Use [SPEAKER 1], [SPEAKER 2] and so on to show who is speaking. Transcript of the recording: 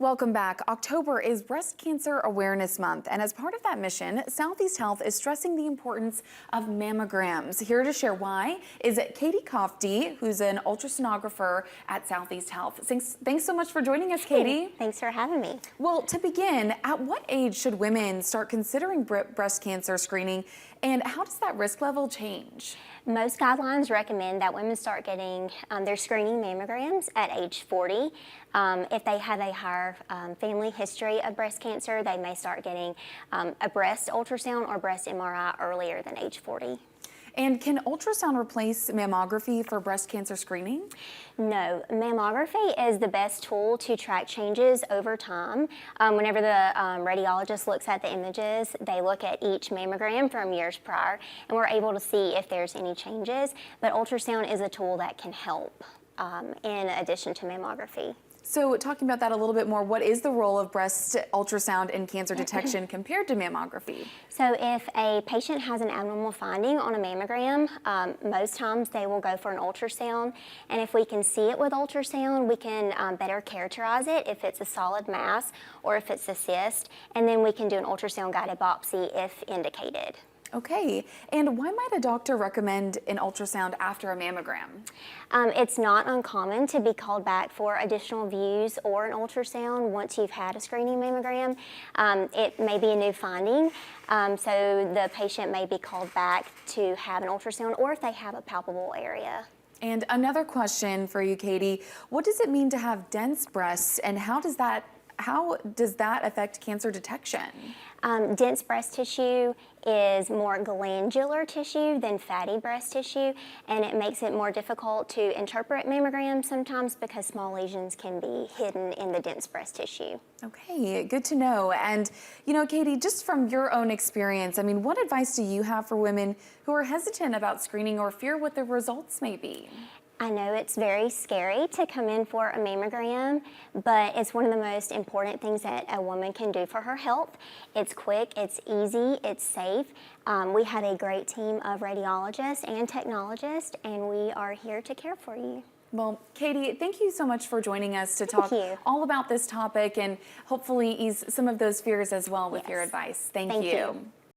[SPEAKER 1] Welcome back. October is Breast Cancer Awareness Month, and as part of that mission, Southeast Health is stressing the importance of mammograms. Here to share why is Katie Cofty, who's an ultrasonographer at Southeast Health. Thanks so much for joining us, Katie.
[SPEAKER 2] Thanks for having me.
[SPEAKER 1] Well, to begin, at what age should women start considering breast cancer screening, and how does that risk level change?
[SPEAKER 2] Most guidelines recommend that women start getting their screening mammograms at age 40. If they have a higher family history of breast cancer, they may start getting a breast ultrasound or breast MRI earlier than age 40.
[SPEAKER 1] And can ultrasound replace mammography for breast cancer screening?
[SPEAKER 2] No, mammography is the best tool to track changes over time. Whenever the radiologist looks at the images, they look at each mammogram from years prior, and we're able to see if there's any changes. But ultrasound is a tool that can help in addition to mammography.
[SPEAKER 1] So talking about that a little bit more, what is the role of breast ultrasound in cancer detection compared to mammography?
[SPEAKER 2] So if a patient has an abnormal finding on a mammogram, most times they will go for an ultrasound. And if we can see it with ultrasound, we can better characterize it if it's a solid mass or if it's a cyst. And then we can do an ultrasound guided biopsy if indicated.
[SPEAKER 1] Okay, and why might a doctor recommend an ultrasound after a mammogram?
[SPEAKER 2] It's not uncommon to be called back for additional views or an ultrasound once you've had a screening mammogram. It may be a new finding, so the patient may be called back to have an ultrasound or if they have a palpable area.
[SPEAKER 1] And another question for you, Katie, what does it mean to have dense breasts, and how does that affect cancer detection?
[SPEAKER 2] Dense breast tissue is more glandular tissue than fatty breast tissue, and it makes it more difficult to interpret mammograms sometimes because small lesions can be hidden in the dense breast tissue.
[SPEAKER 1] Okay, good to know. And, you know, Katie, just from your own experience, I mean, what advice do you have for women who are hesitant about screening or fear what the results may be?
[SPEAKER 2] I know it's very scary to come in for a mammogram, but it's one of the most important things that a woman can do for her health. It's quick, it's easy, it's safe. We have a great team of radiologists and technologists, and we are here to care for you.
[SPEAKER 1] Well, Katie, thank you so much for joining us to talk all about this topic and hopefully ease some of those fears as well with your advice. Thank you.